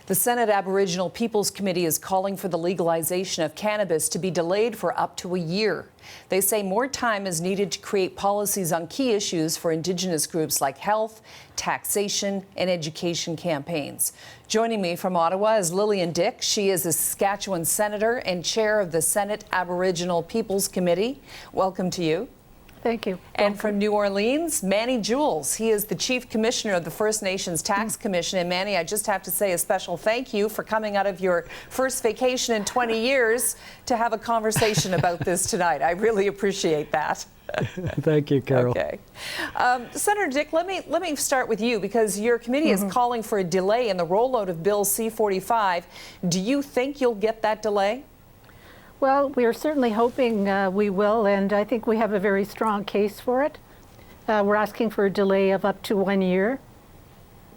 The Senate Aboriginal Peoples Committee is calling for the legalization of cannabis to be delayed for up to a year. They say more time is needed to create policies on key issues for Indigenous groups like health, taxation, and education campaigns. Joining me from Ottawa is Lillian Dick. She is a Saskatchewan senator and chair of the Senate Aboriginal Peoples Committee. Welcome to you. Thank you. And from New Orleans, Manny Jules. He is the Chief Commissioner of the First Nations Tax Commission. And Manny, I just have to say a special thank you for coming out of your first vacation in 20 years to have a conversation about this tonight. I really appreciate that. Thank you, Carol. Okay. Senator Dick, let me start with you because your committee is calling for a delay in the rollout of Bill C-45. Do you think you'll get that delay? Well, we are certainly hoping we will, and I think we have a very strong case for it. We're asking for a delay of up to 1 year.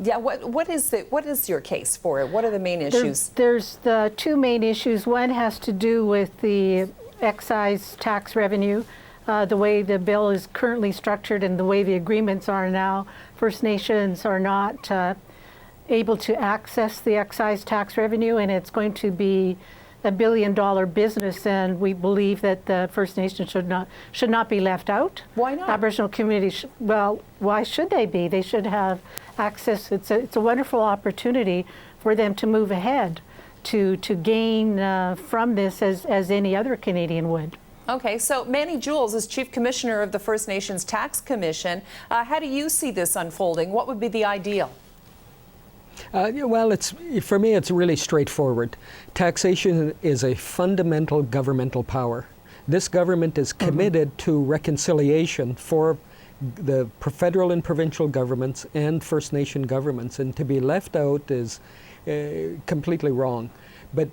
Yeah, what is your case for it? What are the main issues? There's the two main issues. One has to do with the excise tax revenue. The way the bill is currently structured and the way the agreements are now, First Nations are not able to access the excise tax revenue, and it's going to be $1 billion business, and we believe that the First Nations should not be left out. Why not? Aboriginal communities, well, why should they be? They should have access. It's a wonderful opportunity for them to move ahead, to gain from this as any other Canadian would. Okay, so Manny Jules is Chief Commissioner of the First Nations Tax Commission. How do you see this unfolding? What would be the ideal? Well, for me, it's really straightforward. Taxation is a fundamental governmental power. This government is committed to reconciliation for the federal and provincial governments and First Nation governments, and to be left out is completely wrong. But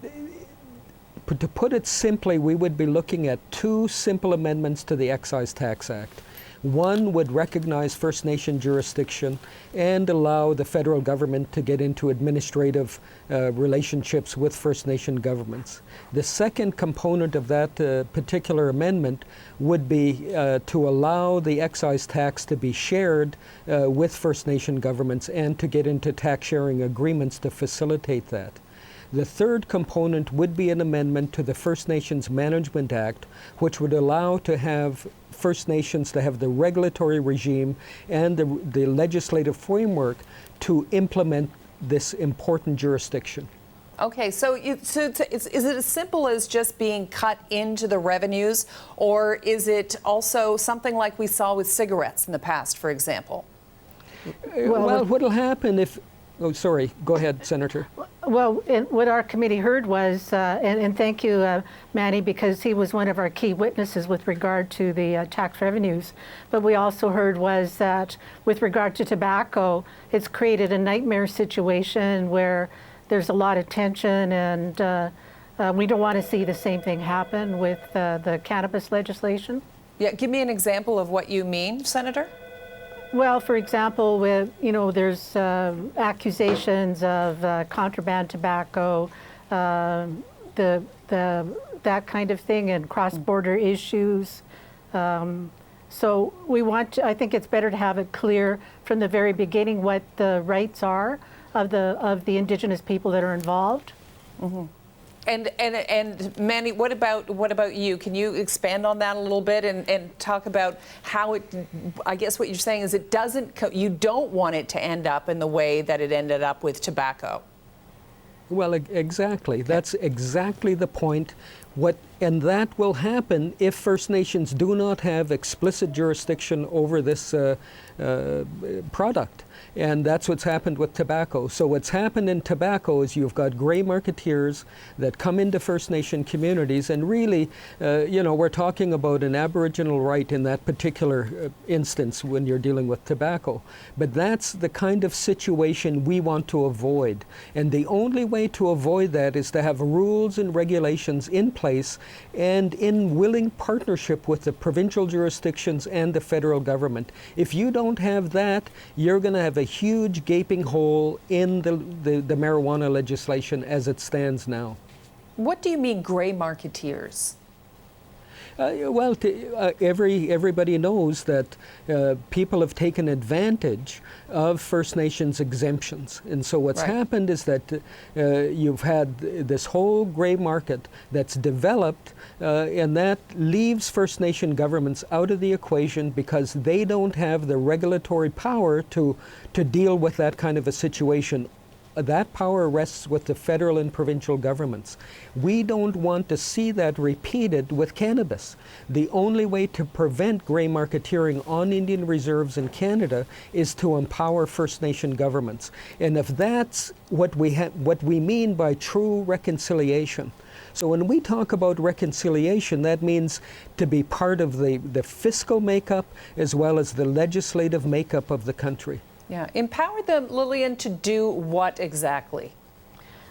to put it simply, we would be looking at two simple amendments to the Excise Tax Act. One would recognize First Nation jurisdiction and allow the federal government to get into administrative relationships with First Nation governments. The second component of that particular amendment would be to allow the excise tax to be shared with First Nation governments and to get into tax sharing agreements to facilitate that. The third component would be an amendment to the First Nations Management Act, which would allow to have First Nations to have the regulatory regime and the legislative framework to implement this important jurisdiction. Okay, so is it as simple as just being cut into the revenues, or is it also something like we saw with cigarettes in the past, for example? Well, what will happen if... Oh, sorry. Go ahead, Senator. Well, what our committee heard was, and thank you, Manny, because he was one of our key witnesses with regard to the tax revenues. But we also heard was that with regard to tobacco, it's created a nightmare situation where there's a lot of tension, and we don't want to see the same thing happen with the cannabis legislation. Yeah, give me an example of what you mean, Senator. Well, for example, there's accusations of contraband tobacco, that kind of thing, and cross-border issues. So I think it's better to have it clear from the very beginning what the rights are of the Indigenous people that are involved. Mm-hmm. And Manny, what about you? Can you expand on that a little bit and talk about how I guess what you're saying is you don't want it to end up in the way that it ended up with tobacco. Well, exactly. Okay. That's exactly the point. And that will happen if First Nations do not have explicit jurisdiction over this product. And that's what's happened with tobacco. So what's happened in tobacco is you've got gray marketeers that come into First Nation communities, and really, we're talking about an Aboriginal right in that particular instance when you're dealing with tobacco. But that's the kind of situation we want to avoid. And the only way to avoid that is to have rules and regulations in place and in willing partnership with the provincial jurisdictions and the federal government. If you don't have that, you're going to have a huge gaping hole in the marijuana legislation as it stands now. What do you mean gray marketeers? Everybody knows that people have taken advantage of First Nations exemptions. And so what's happened is that you've had this whole gray market that's developed, and that leaves First Nation governments out of the equation because they don't have the regulatory power to deal with that kind of a situation. That power rests with the federal and provincial governments. We don't want to see that repeated with cannabis. The only way to prevent grey marketeering on Indian reserves in Canada is to empower First Nation governments. And if that's what we mean by true reconciliation. So when we talk about reconciliation, that means to be part of the fiscal makeup as well as the legislative makeup of the country. Yeah, empower them, Lillian, to do what exactly?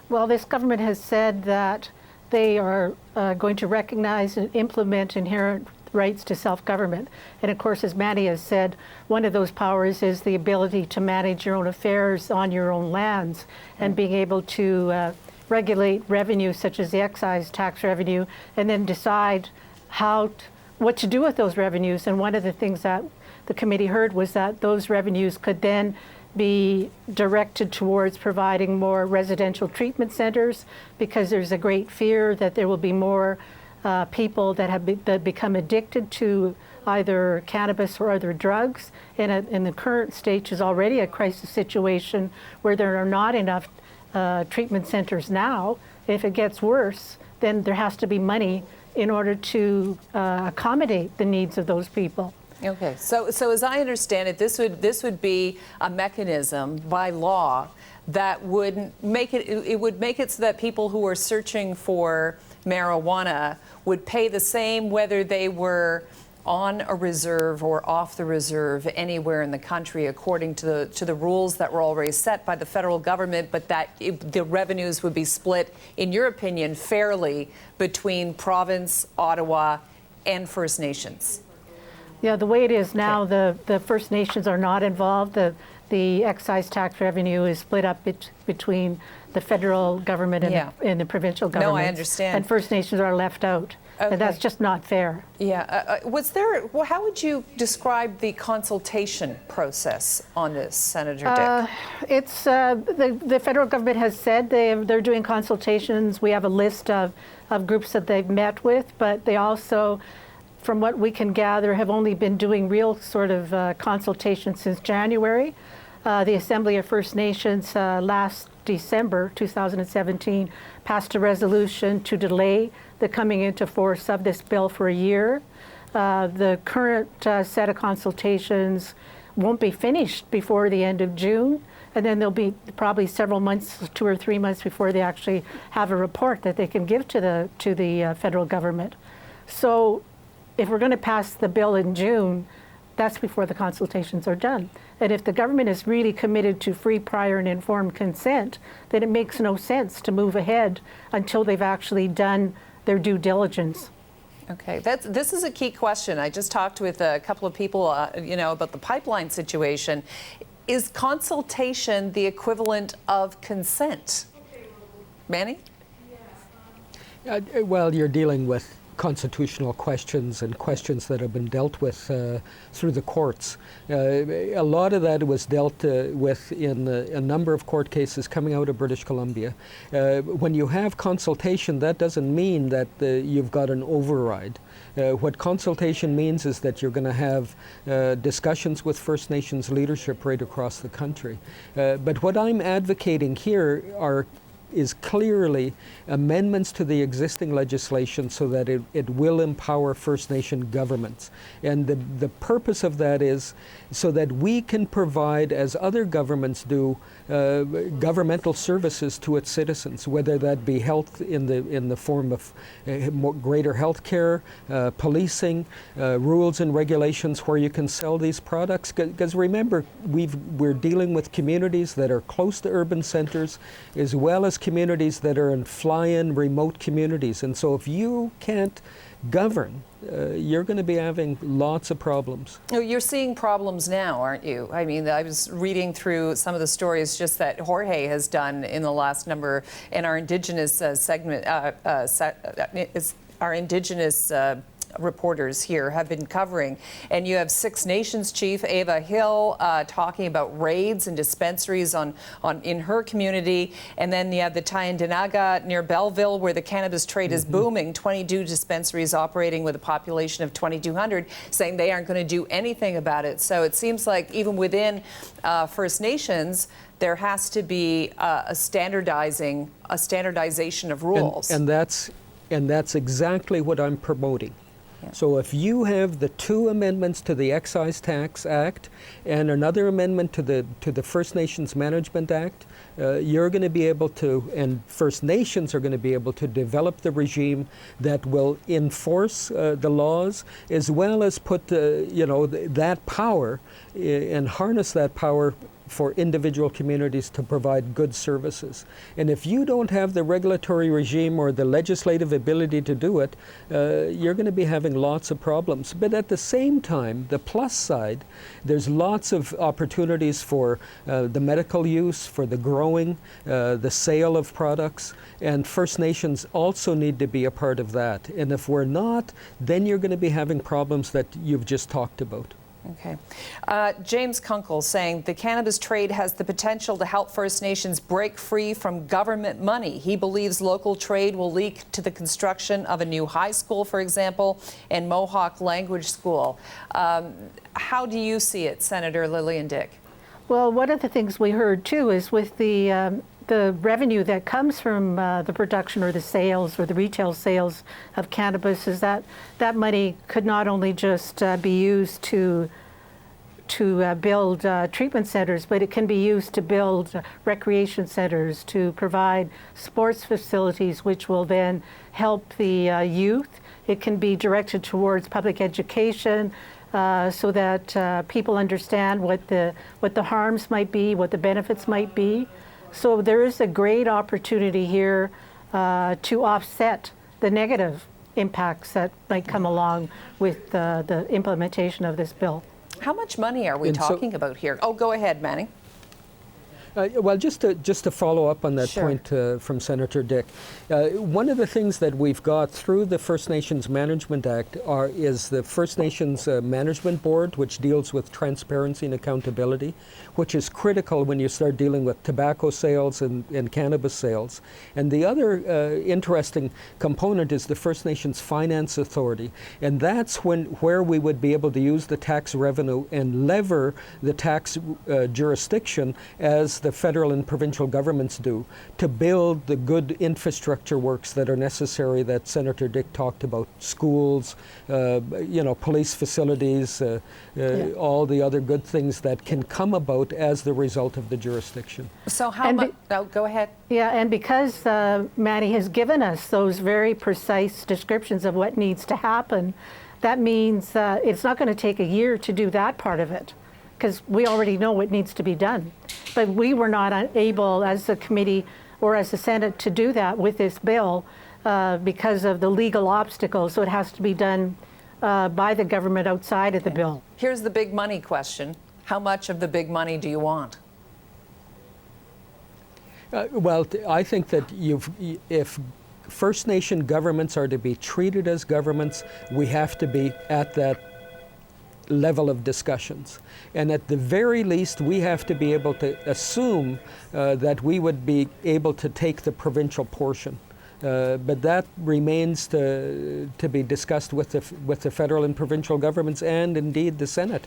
Well, this government has said that they are going to recognize and implement inherent rights to self-government. And of course, as Manny has said, one of those powers is the ability to manage your own affairs on your own lands and being able to regulate revenue such as the excise tax revenue and then decide what to do with those revenues. And one of the things that the committee heard was that those revenues could then be directed towards providing more residential treatment centers, because there's a great fear that there will be more people that become addicted to either cannabis or other drugs. In the current stage is already a crisis situation where there are not enough treatment centers now. If it gets worse, then there has to be money in order to accommodate the needs of those people. Okay, so as I understand it, this would be a mechanism by law that would make it so that people who are searching for marijuana would pay the same whether they were on a reserve or off the reserve anywhere in the country, according to the rules that were already set by the federal government, but that the revenues would be split, in your opinion, fairly between province, Ottawa, and First Nations. Yeah, the way it is now, the First Nations are not involved. The excise tax revenue is split up between the federal government and the provincial government. No, I understand. And First Nations are left out. Okay. And that's just not fair. Yeah. How would you describe the consultation process on this, Senator Dick? It's the federal government has said they're doing consultations. We have a list of groups that they've met with, but they also, from what we can gather, have only been doing real sort of consultation since January. The Assembly of First Nations last December 2017 passed a resolution to delay the coming into force of this bill for a year. The current set of consultations won't be finished before the end of June, and then there'll be probably several months, 2 or 3 months, before they actually have a report that they can give to the federal government. So if we're going to pass the bill in June, that's before the consultations are done. And if the government is really committed to free, prior, and informed consent, then it makes no sense to move ahead until they've actually done their due diligence. Okay, this is a key question. I just talked with a couple of people, about the pipeline situation. Is consultation the equivalent of consent? Manny? Well, you're dealing with constitutional questions and questions that have been dealt with through the courts. A lot of that was dealt with in a number of court cases coming out of British Columbia. When you have consultation, that doesn't mean that you've got an override. What consultation means is that you're going to have discussions with First Nations leadership right across the country. But what I'm advocating here is clearly amendments to the existing legislation so that it will empower First Nation governments. And the purpose of that is so that we can provide, as other governments do, governmental services to its citizens, whether that be health in the form of greater health care, policing, rules and regulations where you can sell these products. Because remember, we're dealing with communities that are close to urban centers, as well as communities that are in fly-in remote communities. And so if you can't govern, you're going to be having lots of problems. You're seeing problems now, aren't you? I mean, I was reading through some of the stories just that Jorge has done in the last number in our Indigenous segment, our Indigenous reporters here have been covering. And you have Six Nations Chief Ava Hill talking about raids and dispensaries in her community. And then you have the Tyendinaga near Belleville, where the cannabis trade is booming. 22 dispensaries operating with a population of 2,200, saying they aren't going to do anything about it. So it seems like even within First Nations, there has to be a standardization of rules. And that's exactly what I'm promoting. Yeah. So if you have the 2 amendments to the Excise Tax Act and another amendment to the First Nations Management Act, you're going to be able to, and First Nations are going to be able to develop the regime that will enforce the laws, as well as put that power and harness that power for individual communities to provide good services. And if you don't have the regulatory regime or the legislative ability to do it, you're going to be having lots of problems. But at the same time, the plus side, there's lots of opportunities for the medical use, for the growing, the sale of products, and First Nations also need to be a part of that. And if we're not, then you're going to be having problems that you've just talked about. Okay. James Kunkel saying the cannabis trade has the potential to help First Nations break free from government money. He believes local trade will lead to the construction of a new high school, for example, and Mohawk language school. How do you see it, Senator Lillian Dick? Well, one of the things we heard too is with the revenue that comes from the production or the sales or the retail sales of cannabis, is that money could not only just be used to build treatment centers, but it can be used to build recreation centers, to provide sports facilities, which will then help the youth. It can be directed towards public education, so that people understand what the harms might be, what the benefits might be. So there is a great opportunity here to offset the negative impacts that might come along with the implementation of this bill. How much money are we talking about here? Oh, go ahead, Manning. Well, just to follow up on that point from Senator Dick, one of the things that we've got through the First Nations Management Act is the First Nations Management Board, which deals with transparency and accountability, which is critical when you start dealing with tobacco sales and cannabis sales. And the other interesting component is the First Nations Finance Authority, and that's where we would be able to use the tax revenue and lever the tax jurisdiction as the federal and provincial governments do to build the good infrastructure works that are necessary that Senator Dick talked about: schools, police facilities, all the other good things that can come about as the result of the jurisdiction. So how much? Oh, go ahead. Yeah, and because Manny has given us those very precise descriptions of what needs to happen, that means it's not going to take a year to do that part of it, because we already know what needs to be done. But we were not able, as a committee or as the Senate, to do that with this bill because of the legal obstacles. So it has to be done by the government outside of the bill. Here's the big money question. How much of the big money do you want? Well, I think that if First Nation governments are to be treated as governments, we have to be at that level of discussions. And at the very least, we have to be able to assume that we would be able to take the provincial portion. But that remains to be discussed with the federal and provincial governments and indeed the Senate.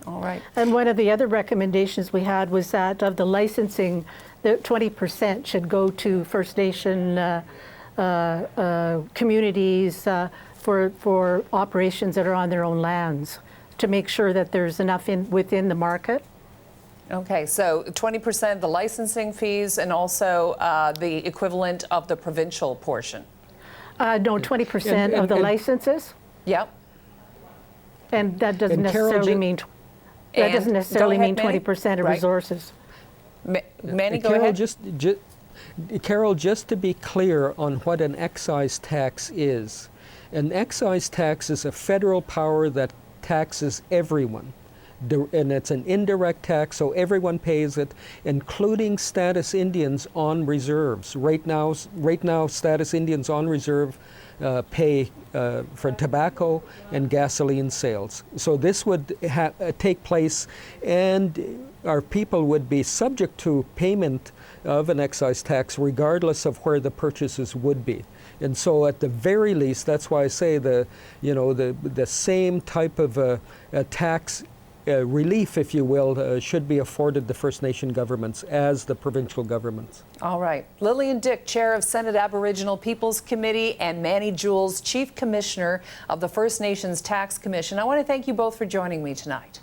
All right. And one of the other recommendations we had was that of the licensing, the 20% should go to First Nation communities for operations that are on their own lands, to make sure that there's enough within the market. Okay, so 20% of the licensing fees and also the equivalent of the provincial portion? No, 20% of the licenses. Yep. And that doesn't necessarily mean 20% of resources. Manny, go ahead. Carol, just to be clear on what an excise tax is. An excise tax is a federal power that taxes everyone. and it's an indirect tax, so everyone pays it, including status Indians on reserves. Right now, status Indians on reserve pay for tobacco and gasoline sales. So this would take place, and our people would be subject to payment of an excise tax regardless of where the purchases would be. And so at the very least, that's why I say the same type of a tax relief, if you will, should be afforded the First Nation governments as the provincial governments. All right. Lillian Dick, Chair of Senate Aboriginal Peoples Committee, and Manny Jules, Chief Commissioner of the First Nations Tax Commission. I want to thank you both for joining me tonight.